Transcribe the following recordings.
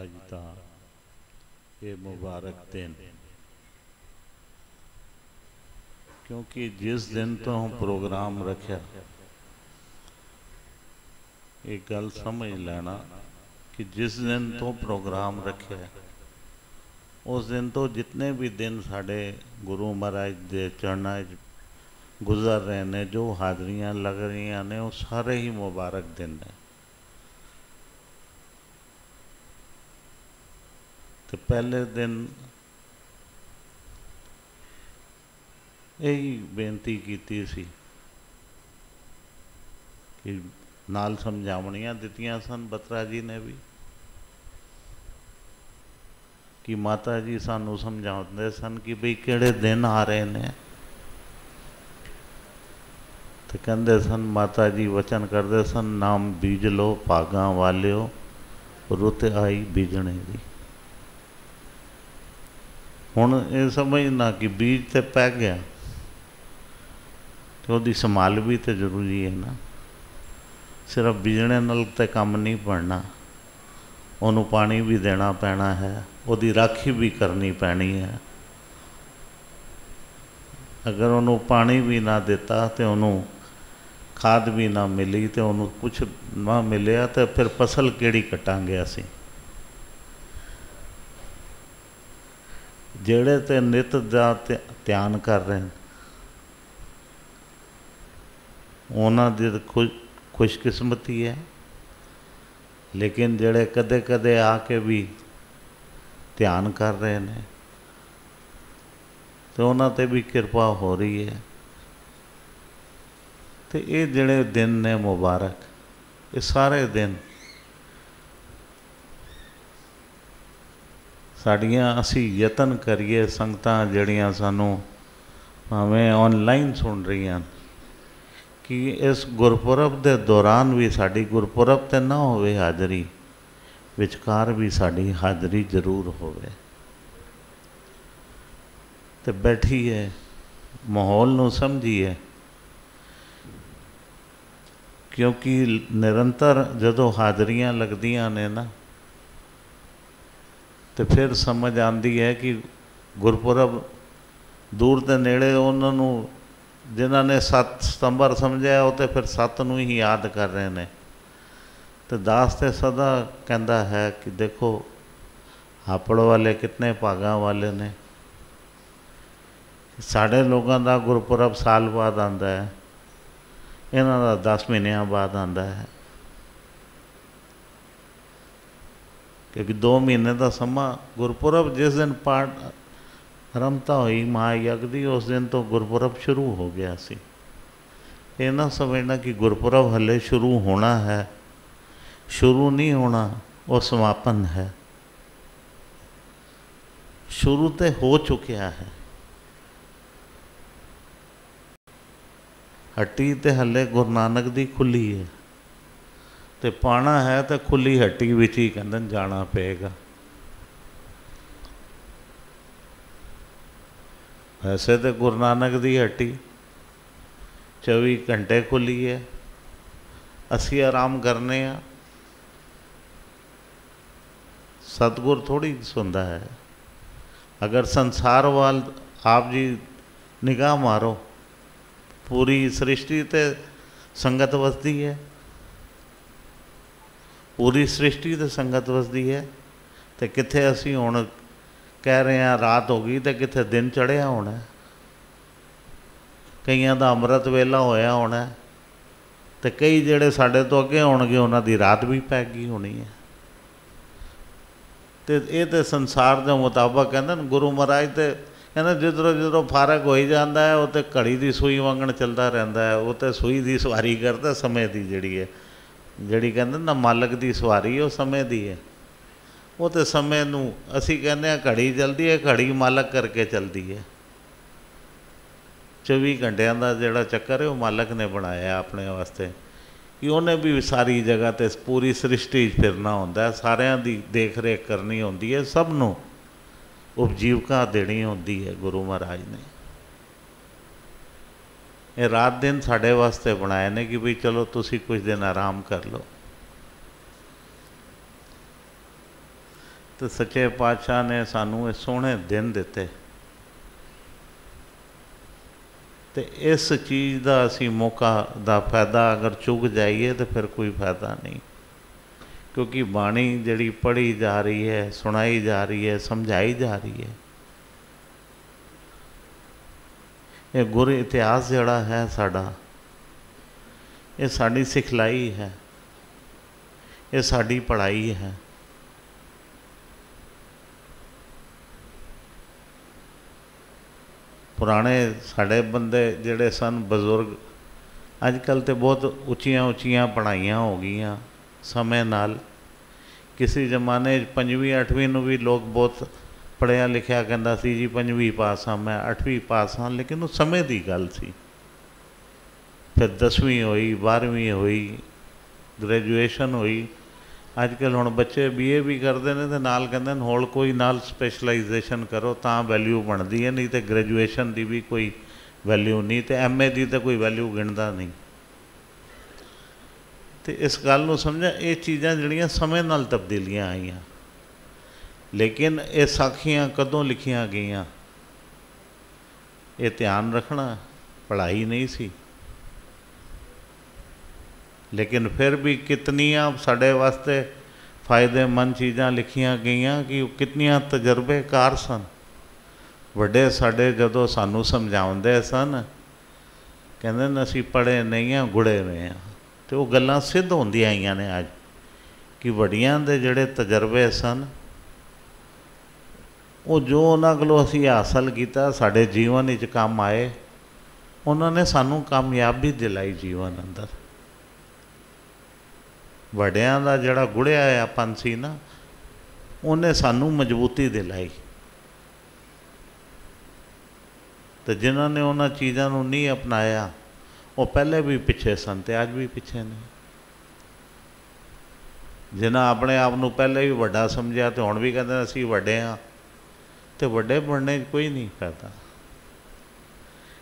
अज दा ये मुबारक दिन, क्योंकि जिस दिन तो प्रोग्राम रखा एक गल समझ लेना कि जिस दिन तो प्रोग्राम रखे उस दिन तो जितने भी दिन साढ़े गुरु महाराज के चरणों गुजर रहे ने, जो हाजरियां लग रही ने, वो सारे ही मुबारक दिन ने। तो पहले दिन यही बेनती की सी कि नाल समझावनियां दित्तियां सन बत्रा जी ने भी कि माता जी सानू समझाते सन कि बई किहड़े दिन आ रहे ने। तो कहते सन माता जी वचन करते सन, नाम बीज लो भागा वालियो रुत आई बीजने दी। हुण ये समझना कि बीज तो पै गया तो उसकी संभाल भी तो जरूरी है ना। सिर्फ बीजने नाल तो काम नहीं पड़ना, उन्होंने पानी भी देना पैना है, उसकी राखी भी करनी पैनी है। अगर उन्होंने पानी भी ना दिता तो उन्होंने खाद भी ना मिली तो उन्होंने कुछ ना मिलिया तो फिर फसल केड़ी कटांगे असी। जेड़े तो नित दा ध्यान कर रहे हैं उन्होंने दी खुशकिस्मती है, लेकिन जेड़े कदे कदे आके भी ध्यान कर रहे हैं तो उन्होंने भी कृपा हो रही है। तो ये जेड़े दिन ने मुबारक, ये सारे दिन साड़ियाँ असी यतन करिए, संगतां जड़ियाँ सानू भावें ऑनलाइन सुन रही हैं कि इस गुरपुरब के दौरान भी साड़ी गुरपुरब तो ना होवे हाज़री, विचकार भी साड़ी हाज़री जरूर होवे। तो बैठिए माहौल नू समझिए, क्योंकि निरंतर जदों हाज़रियाँ लगदियां ने ना तो फिर समझ आती है कि गुरपुरब दूर के नेड़े उन्होंने जिन्होंने 7 सितंबर समझा वो तो फिर 7 नूं ही याद कर रहे हैं। तो दास तो सदा कहता है कि देखो हापड़ वाले कितने भागां वाले ने, साढ़े लोगों का गुरपुरब साल बाद आता है, इन्हां दा 10 महीनों बाद आता है, क्योंकि 2 महीने का समा गुरपुरब जिस दिन पाठ रमता हुई महायज्ञ दी उस दिन तो गुरपुरब शुरू हो गया सी। ये ना समझना कि गुरपुरब हले शुरू होना है, शुरू नहीं होना, वो समापन है। शुरू तो हो चुकिया है, हट्टी तो हले गुरु नानक दी खुली है, तो पाना है तो खुली हट्टी विच ही कहंदे जाना पेगा। वैसे तो गुरु नानक दी हट्टी 24 घंटे खुली है, असी आराम करने आ, सतगुर थोड़ी सुनता है। अगर संसार वाल आप जी निगाह मारो, पूरी सृष्टि ते संगत वसदी है, पूरी सृष्टि तो संगत वसदी है, तो कित्थे असी हुण कह रहे हैं रात हो गई तो कित्थे दिन चढ़िया होना, कईयां दा अमृत वेला होया होना, तो कई जेड़े साडे तो अगे होणगे उन्हां दी रात भी पै गई होनी है। तो ये तो संसार के मुताबक कहते हैं गुरु महाराज तो कहते जिधरों जिधरों फारग हो ही जाता है, वो तो घड़ी की सूई वांगण चलता रहता है, वो तो सूई की सवारी करता समय की जिहड़ी है, जिहड़ी कहते ना मालक की सवारी वो समय की है। वो तो समय नूं असी कहने घड़ी चलती है, घड़ी मालक करके चलती है। 24 घंटिया का जोड़ा चक्कर है वो मालक ने बनाया अपने वास्ते, कि उन्हें भी सारी जगह तो पूरी सृष्टि फिरना होंदा है, सारिਆਂ की देख रेख करनी होंदी है, सबनों उपजीविका देनी होंदी है। गुरु महाराज ने ये रात दिन साढ़े वास्ते बनाए ने कि भाई चलो तुसी कुछ दिन आराम कर लो। तो सच्चे पातशाह ने सानू ये सोहने दिन दिते, तो इस चीज़ का असी मौका का फायदा अगर चुक जाइए तो फिर कोई फायदा नहीं, क्योंकि बाणी जिहड़ी पढ़ी जा रही है, सुनाई जा रही है, समझाई जा रही है, ये गुर इतिहास जिहड़ा है साडा, ये साडी सिखलाई है, ये साडी पढ़ाई है। पुराने साढ़े बंदे जिहड़े सन बजुर्ग, अजकल तो बहुत उच्चियां उच्चियां पढ़ाइयां हो गई समय नाल। किसी जमाने 5वीं 8वीं नूं भी लोग बहुत पढ़िया लिखिया कहंदा सी जी 5वीं पास हाँ, मैं 8वीं पास हाँ, लेकिन वो समय की गल सी। फिर 10वीं हुई, 12वीं हुई, ग्रेजुएशन हुई। अजकल हुण बच्चे BA भी करते हैं तो नाल कहते हैं होल कोई नाल स्पैशलाइजेशन करो तो वैल्यू बनती है, नहीं तो ग्रेजुएशन की भी कोई वैल्यू नहीं, तो MA की तो कोई वैल्यू गिणदा नहीं। तो इस गल नूं समझा, ये चीज़ां जिहड़ियां समय नाल तब्दीलियां आईयां, लेकिन ये साखियां कदों लिखियां गईयां ये ध्यान रखना, पढ़ाई नहीं सी, लेकिन फिर भी कितनियां साढ़े वास्ते फायदेमंद चीज़ां लिखियां गईयां कि कितनियां तजर्बेकार सन। वड्डे साढ़े जदों सानू समझाउंदे सन, कहंदे न असीं पढ़े नहीं हैं, गुड़े हुए हैं, तो वो गल्लां सिद्ध होंदियां आईयां ने अज कि वड्डियां दे जिहड़े तजर्बे सन, वो जो उन्हां कोलों असीं हासल कीता साढ़े जीवन विच काम आए, उन्होंने सानू कामयाबी दिलाई जीवन अंदर। वड्डियां दा जिहड़ा गुड़िया आपन सी ना, उन्हें सानू मजबूती दिलाई, तो जिन्होंने उन्हां चीज़ों को नहीं अपनाया वो पहले भी पिछे सन ते अज भी पिछे ने। जिन्हें अपने आप को पहले भी वड्डा समझिया तो हुण भी कहते असीं वड्डे हाँ, तो वड्डे बनने कोई नहीं फायदा,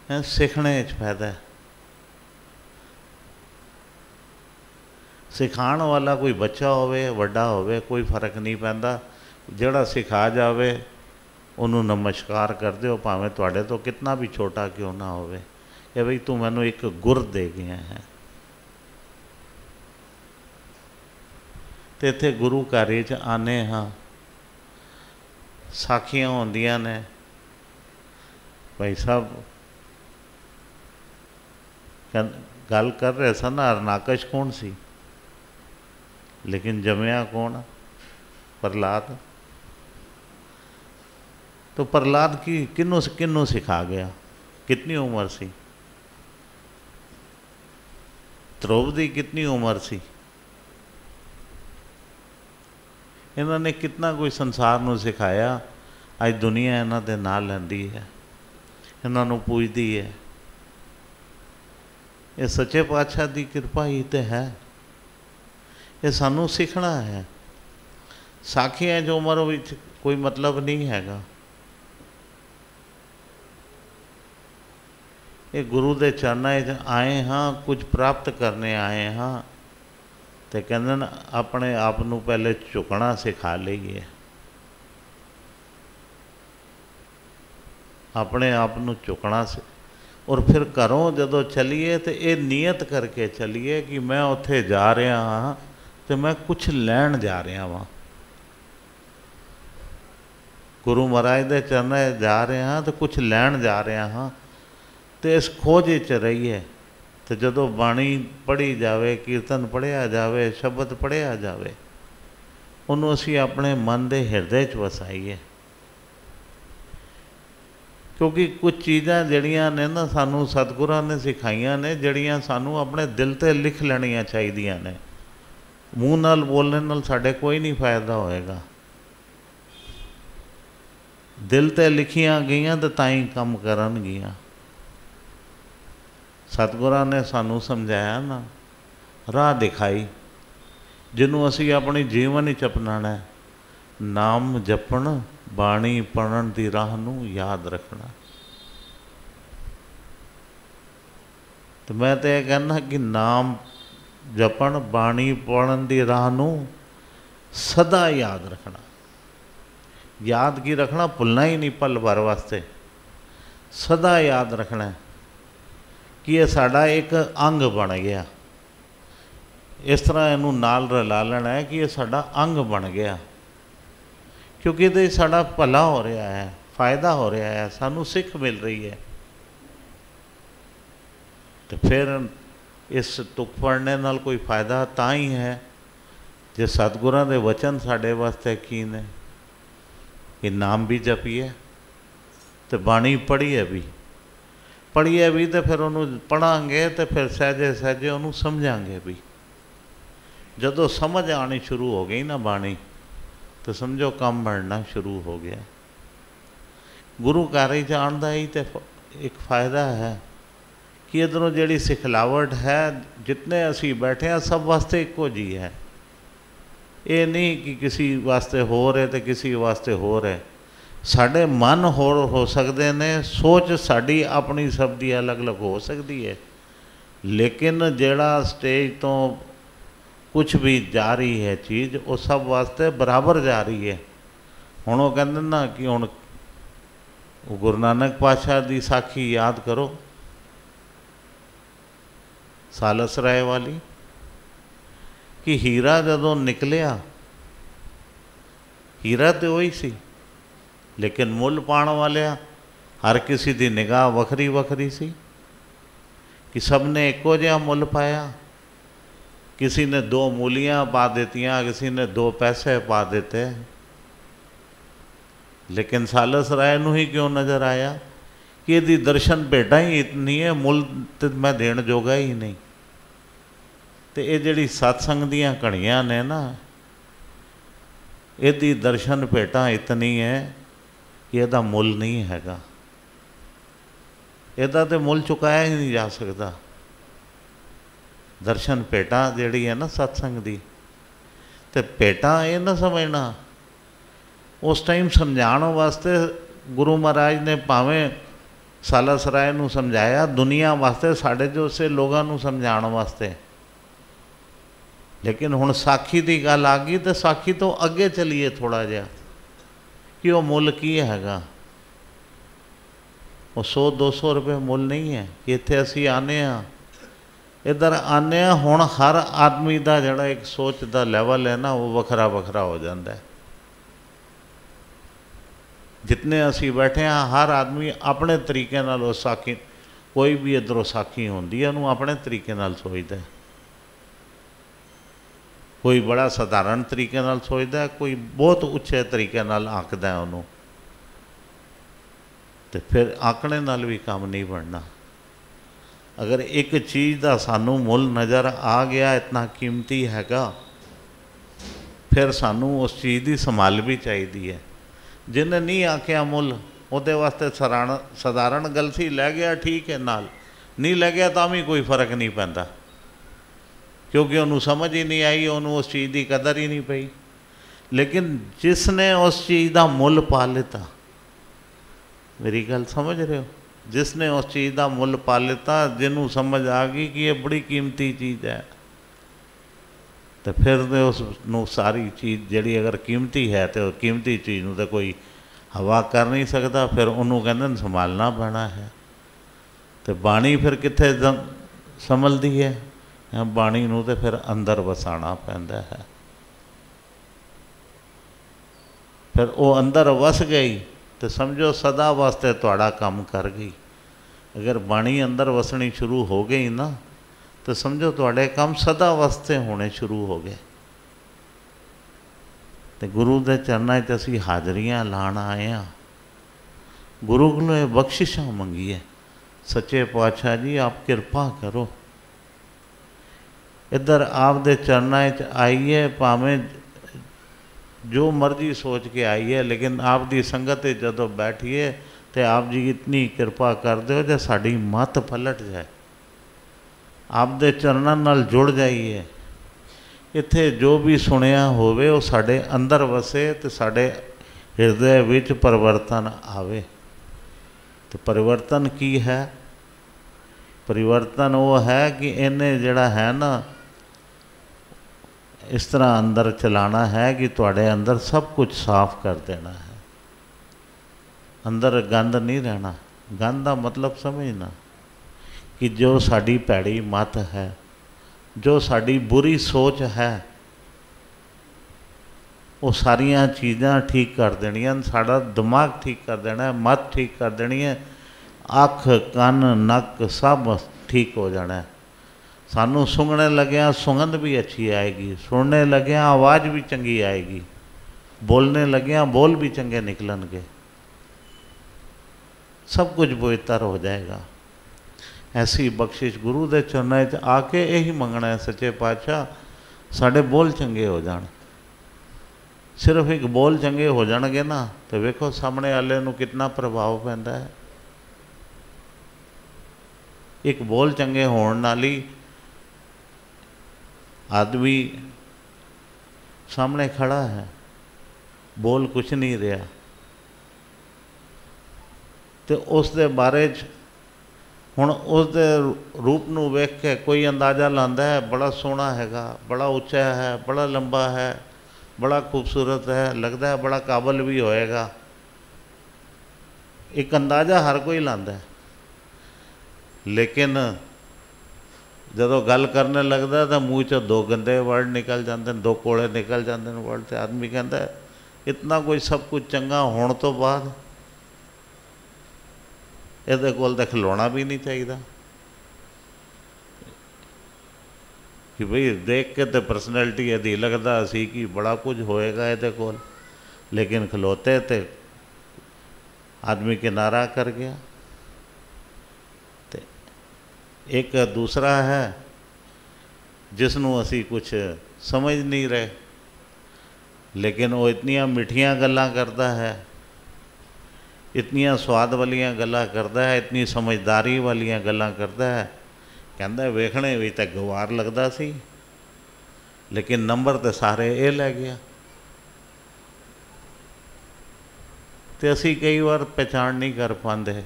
सीखने फायदा है। सिखाण वाला कोई बच्चा होवे वड्डा होवे कोई फर्क नहीं पैंदा, जिहड़ा सिखा जावे उन्होंने नमस्कार कर दो, भावें तुहाडे तो कितना भी छोटा क्यों ना होवे, कि बई तू मैनू एक गुर दे गया है। तो इत्थे गुरु कार्य च आने हाँ, साखियां होंदियां ने। भाई साहब गल कर रहे सन हरनाकश कौन सी, लेकिन जमया कौन? प्रहलाद। तो प्रहलाद की किन्नू सिखा गया, कितनी उम्र सी? द्रौपदी कितनी उम्र सी? इन्होंने कितना कोई संसार नूं सिखाया। अज दुनिया इन्हां दे नाल लैंदी है, इन्हां नूं पूजदी है। ये सच्चे पातशाह की कृपा ही तो है, ये सानू सीखना है। साखियां जो उम्र विच कोई मतलब नहीं हैगा। ये गुरु के चरणों च आए हाँ, कुछ प्राप्त करने आए हाँ, तो कहते न अपने आप नू पहले झुकना सिखा लीए, अपने आप नू झुकना से, और फिर घरों जदों चलीए तो ये नीयत करके चलीए कि मैं उत्थे जा रहा हाँ तो मैं कुछ लैण जा रहा वहाँ। गुरु महाराज के चरणों जा रहे हाँ तो कुछ लैण जा रहा हाँ, तो इस खोज च रहीए। तो जदों बाणी पढ़ी जाए, कीर्तन पढ़िया जाए, शब्द पढ़िया जाए, उन्होंने असीं अपने मन के हिरदे च वसाईए। क्योंकि कुछ चीज़ां जड़ियां ने ना सानू सतगुरां ने सिखाइयां ने, जड़ियां सानू अपने दिल ते लिख लैणियां चाहीदियां ने। मूँह नाल बोलने नाल साडे कोई नहीं फायदा होएगा, दिल ते लिखियां गईयां तो ताई काम करनगियां। सतगुरां ने सानू समझाया ना, राह दिखाई, जिन्हों असी अपने जीवन ही अपनाना है। नाम जपण, बाणी पढ़न की राह नू याद रखना। तो मैं तो यह कहना कि नाम जपण, बाणी पढ़न की राह नू सदा याद रखना। याद की रखना, भुलना ही नहीं पल भर वास्ते, सदा याद रखना है कि ये साड़ा एक अंग बन गया। इस तरह इनू नाल रला लेना है कि ये साड़ा अंग बन गया, क्योंकि ये साड़ा भला हो रहा है, फायदा हो रहा है, सानू सिख मिल रही है। तो फिर इस तुक पढ़ने नाल कोई फायदा तां ही है जे सतगुरां दे वचन साडे वास्ते की ने कि नाम भी जपीए तो बाणी पढ़ीए भी तो फिर उन्होंने पढ़ांगे तो फिर सहजे सहजे उन्होंने समझांगे भी। जदों समझ आनी शुरू हो गई ना बाणी तो समझो काम बढ़ना शुरू हो गया। गुरु घर ही जाण दा ही तो एक फायदा है कि इधरों जिहड़ी सिखलावट है, जितने असी बैठे हैं सब वास्ते इक्को जी है। ये नहीं कि किसी वास्ते हो रहे तो किसी वास्ते हो रहे। साढ़े मन हो सकते ने, सोच साड़ी अपनी सब दी अलग अलग हो सकती है, लेकिन जेड़ा स्टेज तो कुछ भी जा रही है चीज़ वो सब वास्ते बराबर जा रही है। हुण वो कहते ना कि हुण गुरु नानक पातशाह की साखी याद करो, सालस राय वाली, कि हीरा जदों निकलिया, हीरा तो वही सी, लेकिन मुल पाण वालिया हर किसी की निगाह वखरी वखरी सी कि सब ने एको जिहा मुल पाया। किसी ने 2 मूलियां पा देतियां, किसी ने 2 पैसे पा देते, लेकिन सालस राय नूं ही क्यों नज़र आया कि यदि दर्शन भेटा ही इतनी है, मुल तो मैं देण जोगा ही नहीं। तो ये जिहड़ी सत्संग दीयां कहानियां ने ना, यदि दर्शन भेटा इतनी है कि यदा मुल नहीं हैगा, यदा तो मुल चुकाया ही नहीं जा सकता। दर्शन भेटा जिहड़ी है ना सत्संग दी, तो भेटा ये ना समझना उस टाइम समझाने वास्ते गुरु महाराज ने भावें सालस राय नूं समझाया दुनिया वास्ते, साढ़े जो से लोगों नूं समझाने वास्ते, लेकिन हुण साखी की गल आ गई तो साखी तो अगे चलीए थोड़ा जिहा कि वह मुल की हैगा। वो 100-200 रुपये मुल नहीं है कि इत्थे असी आने इधर आने हुण हर आदमी का जिहड़ा एक सोच का लैवल है ना वो वखरा वखरा हो जाता है। जितने असी बैठे हैं हर आदमी अपने तरीके नाल उस साखी, कोई भी इधरों साखी होंदी है उन्होंने अपने तरीके नाल सोचता है। कोई बड़ा साधारण तरीके नाल सोचता है, कोई बहुत उच्चे तरीके नाल आंकदा है उन्होंने, तो फिर आंकने नाल भी काम नहीं बनना। अगर एक चीज़ का सानू मुल नज़र आ गया इतना कीमती हैगा, फिर सानू उस चीज़ की संभाल भी चाहिए है। जिन्हें नहीं आख्या मुल ਉਹਦੇ वास्ते साधारण गल सी, लै गया ठीक है, नाल नहीं लै गया तो भी कोई फर्क नहीं पैंदा, क्योंकि उन्होंने समझ ही नहीं आई, उन्होंने उस चीज़ की कदर ही नहीं पई। लेकिन जिसने उस चीज़ का मुल पा लेता, मेरी गल समझ रहे हो, जिसने उस चीज़ का मुल पा लेता, जिन्हों समझ आ गई कि ये बड़ी कीमती चीज़ है, तो फिर तो उसनों सारी चीज़ जिहड़ी अगर कीमती है तो कीमती चीज़ नूं तो कोई हवा कर नहीं सकता, फिर उन्होंने कहते संभालना पैना है। तो बाणी फिर कित्थे संभलदी है, बाणी नूं तो फिर अंदर वसाना पैंदा है। फिर वो अंदर वस गई तो समझो सदा वास्ते तुहाड़ा काम कर गई। अगर बाणी अंदर वसनी शुरू हो गई ना तो समझो तुहाडे काम सदा वास्ते होने शुरू हो गए। तो गुरु के चरणों च असी हाजरियां लाण आए हाँ, गुरु को बख्शिशां मंगीए, सच्चे पातशाह जी आप कृपा करो, इधर आप दे चरणों च आइए, भावें जो मर्जी सोच के आइए, लेकिन आप दी संगत जदों बैठिए तो आप जी इतनी कृपा कर दो जो साड़ी मत पलट जाए, आप दे चरणों नाल जुड़ जाइए। इत्थे जो भी सुनिया होवे वो साढ़े अंदर वसे तो साढ़े हृदय विच परिवर्तन आवे। तो परिवर्तन की है? परिवर्तन वो है कि इन्हें जिहड़ा है ना इस तरह अंदर चलाना है कि तुहाडे अंदर सब कुछ साफ कर देना है। अंदर गंद नहीं रहना। गंद का मतलब समझना कि जो साड़ी भैड़ी मत है, जो साड़ी बुरी सोच है, वो सारिया चीज़ां ठीक कर देनियां, साड़ा दिमाग ठीक कर देना है, मत ठीक कर देनी है, अख कन नक सब ठीक हो जाना है। सानू सूंघने लग्या सुगंध भी अच्छी आएगी, सुनने लग्या आवाज़ भी चंगी आएगी, बोलने लग्या बोल भी चंगे निकलणगे, सब कुछ पवित्र हो जाएगा। ऐसी बख्शिश गुरु के चरणों च आके यही मंगना है, सच्चे पातशाह साढ़े बोल चंगे हो जाण। सिर्फ एक बोल चंगे हो जाणगे ना तो वेखो सामने वाले नूं कितना प्रभाव पैंदा है। एक बोल चंगे होण नाल ही आदमी सामने खड़ा है, बोल कुछ नहीं रहा, तो उस दे बारे हुण उस दे रूप नूं वेख के कोई अंदाज़ा लांदा है, बड़ा सोहना हैगा, बड़ा उच्चा है, बड़ा लंबा है, बड़ा खूबसूरत है, लगता है बड़ा काबल भी होएगा। एक अंदाज़ा हर कोई लांदा है, लेकिन जदों गल करने लगता तो मूँह चो दो गंदे वर्ड निकल जाते हैं, दो कोले निकल जाते हैं वर्ड, तो आदमी कहता है इतना कोई सब कुछ चंगा होने तो बाद ये कोल तो खिलौना भी नहीं चाहिए कि भाई देख के तो परसनैलिटी यदि लगता सी कि बड़ा कुछ होएगा ये कोल, लेकिन खिलौते तो आदमी किनारा कर गया। तो एक दूसरा है जिसनों असी कुछ समझ नहीं रहे, लेकिन वो इतनियां मिठियां गल्लां करता है, इतनियां स्वाद वालियां गल्लां करता है, इतनी समझदारी वालियां गल्लां करता है। कहता वेखने भी तो गवार लगता सी, लेकिन नंबर तो सारे ये लै गया। तो असी कई बार पहचान नहीं कर पाते,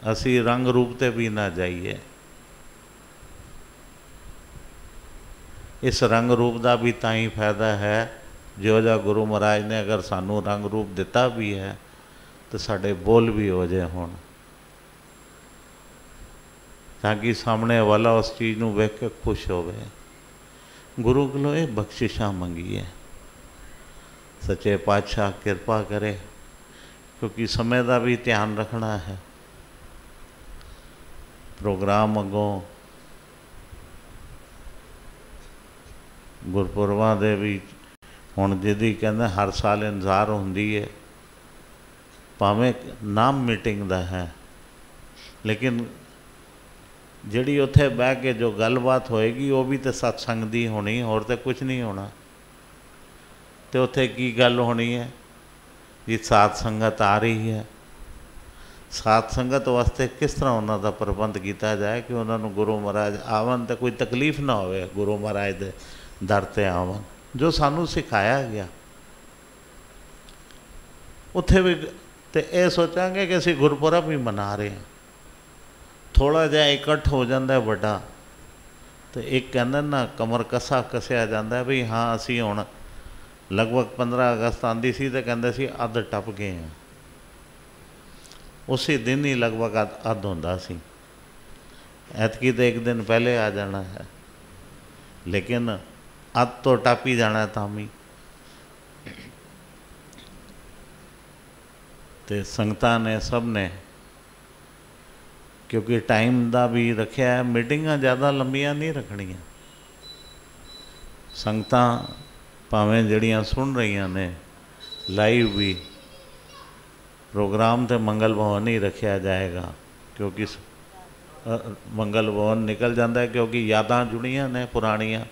असी रंग रूप ते भी ना जाइए। इस रंग रूप का भी ताई फायदा है जो जा गुरु महाराज ने अगर सानू रंग रूप दिता भी है तो साढ़े बोल भी हो जाए होण, ताकि सामने वाला उस चीज़ नूं वेख के खुश होवे। गुरु कोलों ये बख्शिशां मंगी है, सच्चे पातशाह कृपा करे, क्योंकि समय का भी ध्यान रखना है। प्रोग्राम अगों गुरपुरबां दे भी हुण जिहदी कहंदे हर साल इंतज़ार हुंदी है, भावें नाम मीटिंग दा है, लेकिन जिहड़ी उत्थे बह के जो गलबात होएगी वो भी तो सत्संग दी होनी, होर तो कुछ नहीं होना। तो उत्थे की गल होनी है जी, साध संगत आ रही है, साध संगत वास्ते किस तरह उन्हों का प्रबंध किया जाए कि उन्होंने गुरु महाराज आवन तो कोई तकलीफ ना होवे, गुरु महाराज दे दर ते आवन, जो सानू सिखाया गया। उत्थे भी तो यह सोचांगे कि असी गुरपुरब भी मना रहे हैं, थोड़ा जिहा इकट्ठ हो जाता है बड़ा, तो एक कहते ना कमर कसा कसिया जाता है भी हाँ असी हुण लगभग 15 अगस्त आती सी तो कहते सी अध टप गए हैं, उसी दिन ही लगभग अध होंदा सी। ऐतकी तो एक दिन पहले आ जाना है, लेकिन अध तो टप ही जाना है तामी। तो संगतां ने सब ने क्योंकि टाइम का भी रखा है, मीटिंगां ज़्यादा लंबियां नहीं रखनियां। संगतां भावें जड़ियां सुन रही ने लाइव भी प्रोग्राम तो मंगल भवन ही रखा जाएगा, क्योंकि मंगल भवन निकल जाता है, क्योंकि यादां जुड़ियां ने पुरानियां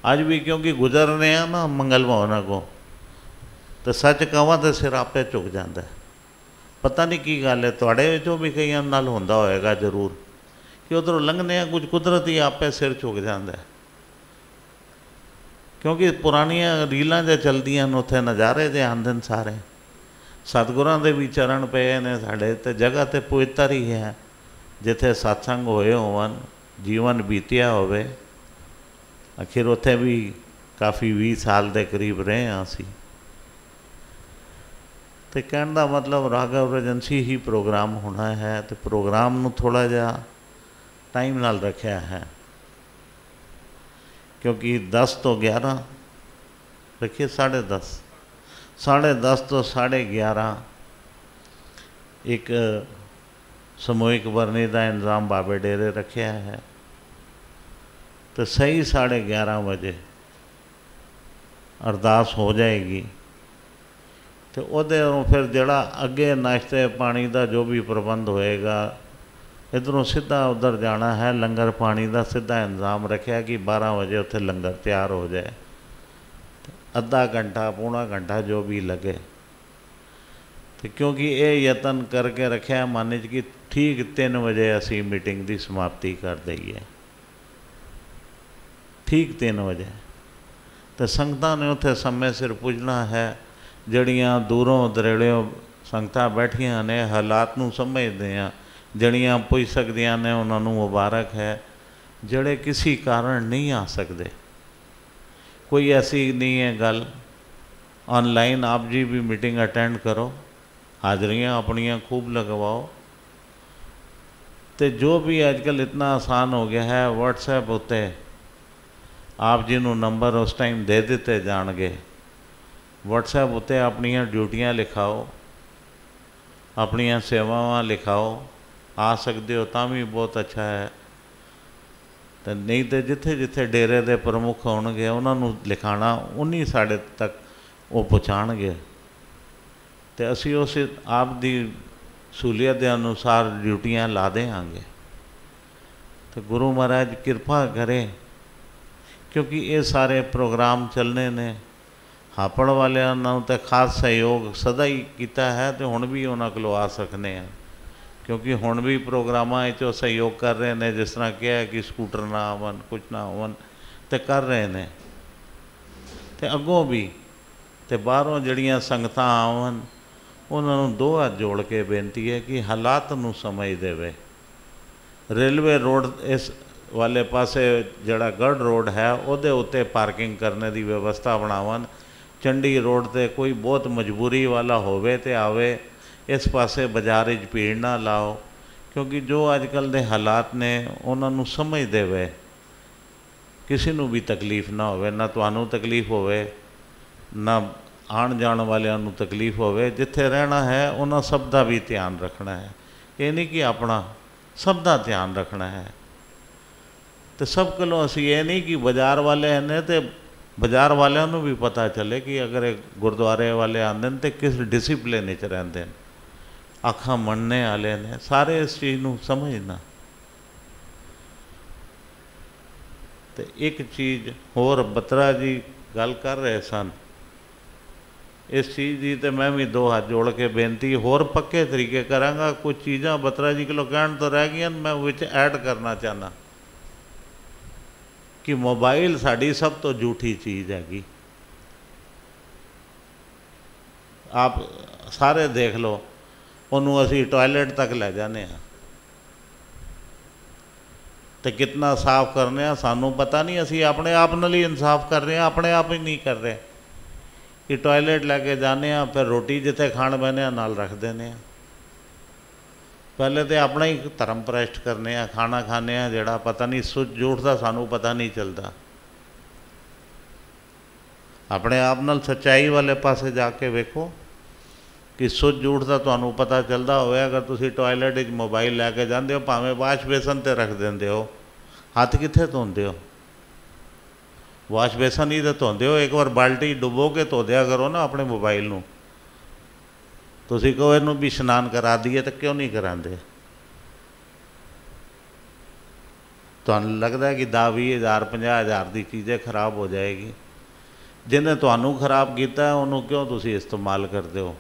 अज भी, क्योंकि गुजर रहे हैं ना मंगल भवन अगों, तो सच कहां तो सिर आपे झुक जाता है। पता नहीं की गल है, तुहाडे विचों भी कई नाल हुंदा होएगा जरूर कि उधरों लंघने कुछ कुदरत ही आपे सिर झुक जाता है, क्योंकि पुरानियां रीलां जो चलदियां ने उत्थे नज़ारे जे आंदे सारे। सतगुरां दे भी चरण पे ने साडे, ते जगह तो पवित्र ही है जिथे सत्संग होए होवन, जीवन बीतिया होवे। आखिर उत्थे भी काफ़ी 20 साल के करीब रहे हैं असी, तो कहने का मतलब राघव रेजेंसी ही प्रोग्राम होना है, तो प्रोग्राम नूं थोड़ा जिहा टाइम नाल रखिया है, क्योंकि 10 तो 11 रखिए 10:30, 10:30 तो 11:30 एक समूहिक बरनी का इंतजाम बाबे डेरे रखिया है। तो सही 11:30 बजे अरदास हो जाएगी। तो उहदे फिर जड़ा अगे नाश्ते पानी का जो भी प्रबंध होएगा, इधरों सीधा उधर जाना है। लंगर पानी का सीधा इंतजाम रखा कि 12 बजे उत्थे लंगर तैयार हो जाए, अद्धा घंटा पौना घंटा जो भी लगे। तो क्योंकि ये यतन करके रखा मन च कि ठीक 3 बजे असी मीटिंग की समाप्ति कर दईए, ठीक 3 बजे। तो संगतां ने उत्थे समय सिर पुजना है। जड़ियाँ दूरों दरेड़ियों संगतां बैठियां ने, हालात नूं समझदे आ, जड़ियाँ पुज सकदियां ने उन्होंने मुबारक है। जड़े किसी कारण नहीं आ सकते, कोई ऐसी नहीं है गल। ऑनलाइन आप जी भी मीटिंग अटेंड करो, हाजरियाँ अपनियाँ खूब लगवाओ। तो जो भी आजकल इतना आसान हो गया है, व्हाट्सएप उत्ते आप जी नूं नंबर उस टाइम दे दिते जाणगे। व्हाट्सएप उत्ते अपनियां ड्यूटियां लिखाओ, अपनियां सेवावां लिखाओ। आ सकते हो तां भी बहुत अच्छा है। तो नहीं तो जिथे जिथे डेरे दे प्रमुख होणगे उन्होंने लिखाना, उन्हीं साढ़े तक वो पहुँचाणगे। तो असी उस आप दी सहूलियत के अनुसार ड्यूटियां ला देंगे। तो गुरु महाराज कृपा करें, क्योंकि ये सारे प्रोग्राम चलने ने। हापड़ वालियां नाल तो खास सहयोग सदा ही किया है, तो हुण भी उन्होंने कोलों आ सकने हैं, क्योंकि हुण भी प्रोग्रामां विच सहयोग कर रहे हैं। जिस तरह कहा है कि स्कूटर ना आवन, कुछ ना आवन, तो कर रहे हैं। तो अगों भी तो बाहरों जड़ियाँ संगतां आवन, उन्होंने 2 हाथ जोड़ के बेनती है कि हालात नूं समझ देवे। रेलवे रोड इस वाले पासे जड़ा गढ़ रोड है, उहदे उत्ते पार्किंग करने की व्यवस्था बनावन। चंडी रोड ते कोई बहुत मजबूरी वाला होवे ते आवे, इस पासे बाजार विच भीड़ ना लाओ, क्योंकि जो अजकल दे हालात ने उन्होंने समझ देवे, किसी नूं भी तकलीफ ना होवे, ना तुहानूं तकलीफ होवे, ना आण जाण वालियां नूं तकलीफ होवे। जिथे रहना है उन्हां सब दा भी ध्यान रखना है। ये नहीं कि अपना, सब दा ध्यान रखना है। तो सब कोलों असीं ये नहीं कि बाजार वाले हैं तो बाजार वालियां नूं भी पता चले कि अगर एक गुरुद्वारे वाले आंदे ने तो किस डिसिपलिन विच रहिंदे ने, आखा मनने वाले ने, सारे इस चीज़ नूं समझना। तो एक चीज़ होर बत्रा जी गल कर रहे सन, इस चीज़ की तो मैं भी 2 हाथ जोड़ के बेनती होर पक्के तरीके करांगा। कुछ चीज़ां बत्रा जी कोलों कहण तो रह गई, मैं विच ऐड करना चाहना कि मोबाइल साड़ी सब तो झूठी चीज़ हैगी। आप सारे देख लो, उन्होंने असी टॉयलेट तक ले जाने, तो कितना साफ करने सानू पता नहीं। असी अपने आप नाल ही इंसाफ कर रहे हैं, अपने आप ही नहीं कर रहे कि टॉयलेट लैके जाने, फिर रोटी जिथे खाण बहने नाल रख देने। पहले तो अपना ही धर्म भ्रष्ट करने, खाना खाने जड़ा पता नहीं सुच झूठ का सानू पता नहीं चलता। अपने आप नाल सच्चाई वाले पासे जाके वेखो कि सुच झूठ का तुहानू पता चलता होवे। अगर तुसी टॉयलेट विच मोबाइल लैके जाते हो, भावें वाश बेसन ते रख देंदे हो, हथ कित्थे धोंदे हो? वाश बेसन ही तो धोंदे हो। एक बार बाल्टी डुबो के धो दिया करो ना अपने मोबाइल नूं। तुसी कहो इनू भी इशनान करा दिए, तो क्यों नहीं करांदे? तुहानू लगता है कि 10-20 हज़ार 50 हज़ार की चीज़ें खराब हो जाएगी। जिन्हें तुहानू खराब किया है उन्होंने क्यों तुसी इस्तेमाल करते हो?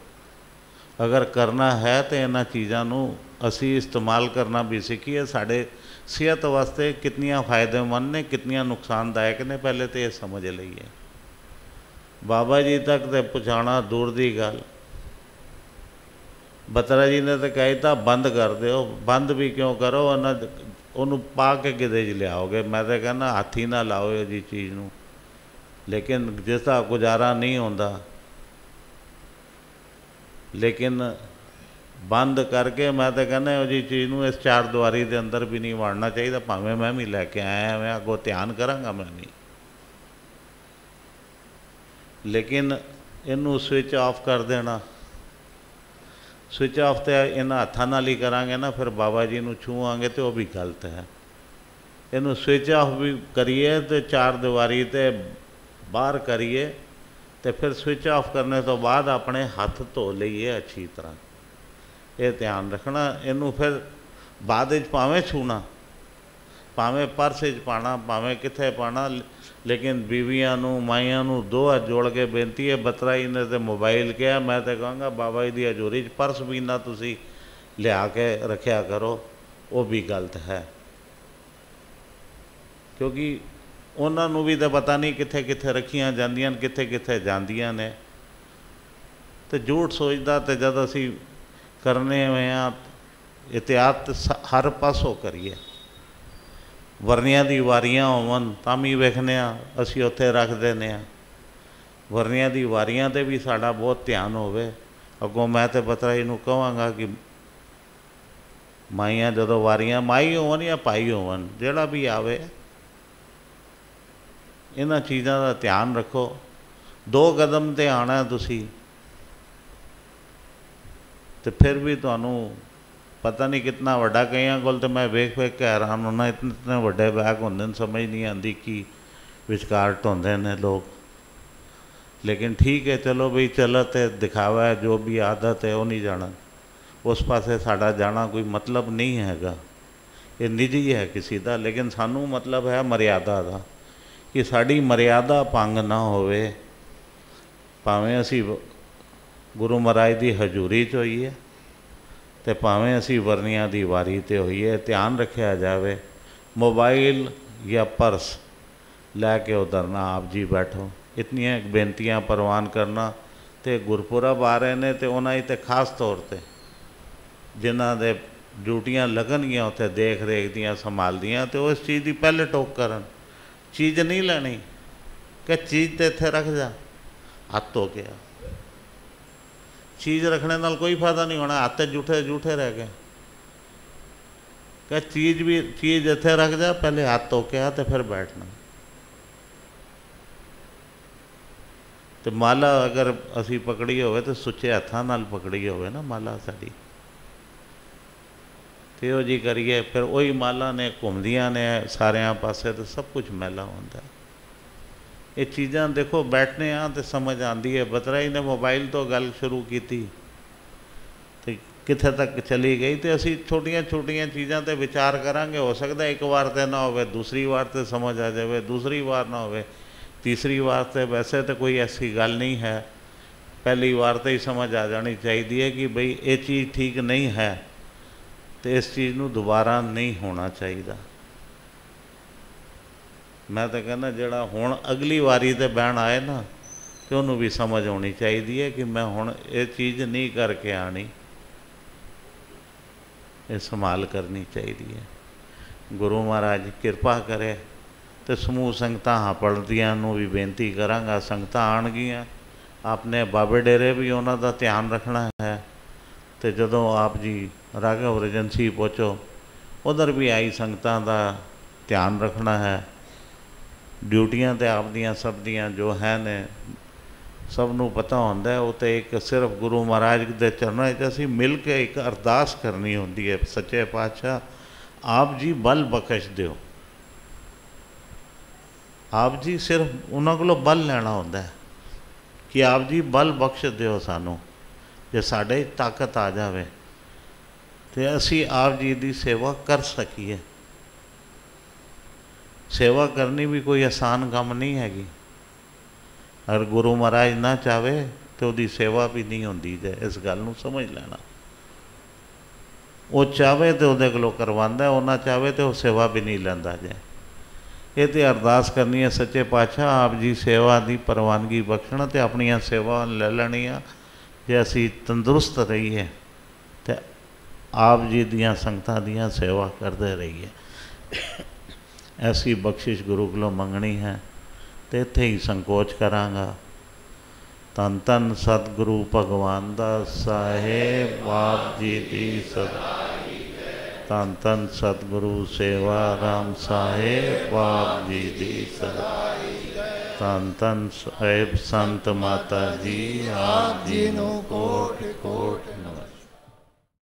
अगर करना है तो इन्हां चीज़ों नूं असी इस्तेमाल करना भी सीखिए। साढ़े सेहत वास्ते कितनियां फायदेमंद ने, कितनियां नुकसानदायक ने, पहले तो ये समझ लईए। बाबा जी तक तो पहुँचाना दूर की गल। बत्रा जी ने तो कहता बंद कर दो। बंद भी क्यों करो, उन्होंने पा के गिदे च लियाओगे। मैं तो कहना हाथ ही ना लाओ जी चीज़ नूं, लेकिन जिसका गुजारा नहीं होता लेकिन बंद करके मैं तो कहना जी चीज़ नूं इस चार दुआरी के अंदर भी नहीं वड़ना चाहिए, भावें मैं भी लैके आया मैं अगों ध्यान करांगा मैं नहीं, लेकिन इनू स्विच ऑफ कर देना। स्विच ऑफ तो इन्हां हत्थां नाल ही करांगे ना, फिर बाबा जी नूं छूआंगे तो वह भी गलत है। इनू स्विच ऑफ भी करिए तो चार दीवारी ते बाहर करिए, तो फिर स्विच ऑफ करने तो बाद अपने हथ धो लीए अच्छी तरह, ये ध्यान रखना। इनू फिर बाद भावें छूना, भावें पर्स पाना, भावें कित्थे पाना, लेकिन बीवियां नूं माइयां नूं दो हाथ जोड़ के बेनती है। बतराई ने तो मोबाइल किया, मैं तो कहूँगा बाबा जी की हजूरी पर्स भी ना तुसी लिया के रखिया करो, वो भी गलत है। क्योंकि उन्होंने भी तो पता नहीं कित्थे कित्थे रखियां जांदियां, कित्थे कित्थे जांदियां ने। तो झूठ सोचदा तो जद असी करने हुए हाँ एहतियात हर पासों करिए। वरनियां दी वारियां होवन तां भी वेखने असी उत्थे रख देने, वरनियां दी वारियां ते भी साडा बहुत ध्यान होवे। अगों मैं तो बतराई नूं कहांगा कि माइयां जदों वारियां माई होवन या भाई होवन जिहड़ा भी आवे, इन्हां चीज़ां दा ध्यान रखो। दो कदम ते आना तुसी तो फिर भी तुहानूं पता नहीं कितना वड्डा, कईयां कोल तो मैं वेख वेख के हैरान होना, इतने इतने वड्डे बैग होंदे ने, समझ नहीं आती कि विचकार ढोंदे ने लोग। लेकिन ठीक है चलो बई चलत है, दिखावा है, जो भी आदत है वो नहीं जाना, उस पासे साडा जाना कोई मतलब नहीं हैगा, ये निजी है किसी का। लेकिन सानू मतलब है मर्यादा का, कि साड़ी मर्यादा भंग ना होवे। भावें असी गुरु महाराज की हजूरी च होईए तो भावें असी वरनियां की वारी ते होईए, ध्यान रखा जाए। मोबाइल या पर्स लैके उधर ना आप जी बैठो। इतनियां बेनतियां प्रवान करना। तो गुरपुरब आ रहे हैं तो उन्होंने तो खास तौर पर जिन्हों दे ड्यूटियां लगनगियां उत्थे देख रेख दियां संभाल दियां, तो उस चीज़ की पहले टोक करन। चीज़ नहीं लैनी कि चीज़ तो इत्थे रख जा, हाथ धो के। चीज़ रखने नाल कोई फायदा नहीं होना, हाथ जूठे जूठे रह गए। क्या चीज़ भी चीज़ इत्थे रख जा, पहले हाथ धो के आ तो फिर बैठना। तो माला अगर असी पकड़ी होवे तो सुचे हत्थां नाल पकड़ी होवे ना माला साड़ी, तो यो जी करिए। फिर वही माला ने घूमदियां ने सारिया पासे, तो सब कुछ मैला होंदा है। ये चीज़ां देखो बैठने तो समझ आती है। बतराई ने मोबाइल तो गल शुरू की तो कित्थे तक चली गई, तो असी छोटिया छोटिया चीज़ां ते विचार करांगे। हो सकता एक बार तो ना होवे, दूसरी बार तो समझ आ जाए, दूसरी बार ना होवे, तीसरी बार तो वैसे तो कोई ऐसी गल नहीं है, पहली बार तो ही समझ आ जानी चाहिए कि बई ये चीज़ ठीक नहीं है, तो इस चीज़ नूं दोबारा नहीं होना चाहिए। मैं तो कहना जोड़ा हुण अगली वारी ते बहन आए ना, तो उन्होंने भी समझ आनी चाहिए कि मैं हुण ये चीज़ नहीं करके आनी, ये संभाल करनी चाहिए। गुरु महाराज कृपा करे तो समूह संगतां हापड़दियां नूं भी बेनती करांगा, संगतां आणगियां। आपने बाबे डेरे भी उन्हां दा ध्यान रखना है। तो जदों आप जी राघव रेजेंसी पहुँचो उधर भी आई संगतां दा ध्यान रखना है। ड्यूटियां तो आप दियां सब दियां जो है ने सब नूं पता होंदा है। वो तो एक सिर्फ गुरु महाराज के चरणों में असीं मिल के एक अरदास करनी होंदी है, सच्चे पातशाह आप जी बल बख्श दिओ। आप जी सिर्फ उन्हां कोलों बल लेना होंदा है कि आप जी बल बख्श दिओ सानू, जे साडे ताकत आ जाए तो असी आप जी की सेवा कर सकीए। सेवा करनी भी कोई आसान काम नहीं हैगी। अगर गुरु महाराज ना चाहे तो उसकी सेवा भी नहीं होती। जे इस गल नूं समझ लेना, वो चाहे तो उहदे कोलों करवांदा, वो ना चाहे तो सेवा भी नहीं लैंदा। जे ये तो अरदास करनी है सच्चे पातशाह आप जी सेवा की प्रवानगी बख्शण, तो अपनियां सेवा ले लैणियां। जे असी तंदुरुस्त रहीए तो आप जी दियां संगतां दियां सेवा करते रहिए। ऐसी बख्शिश गुरु कोलों मंगनी है। तो इत्थे ही संकोच करांगा। ਧੰਨ ਧੰਨ ਸਤਿਗੁਰੂ ਭਗਵਾਨ ਦਾ ਸਾਹਿਬ ਆਪ ਜੀ ਦੀ ਸਦਾ। ਧੰਨ ਧੰਨ ਸਤਿਗੁਰੂ ਸੇਵਾ ਰਾਮ ਸਾਹਿਬ ਆਪ ਜੀ ਦੀ ਸਦਾ। ਧੰਨ ਧੰਨ ਸਾਹਿਬ ਸੰਤ ਮਾਤਾ ਜੀ ਆਪ ਜੀ ਨੂੰ ਕੋਟ ਕੋਟ ਨਮਸਕਾਰ।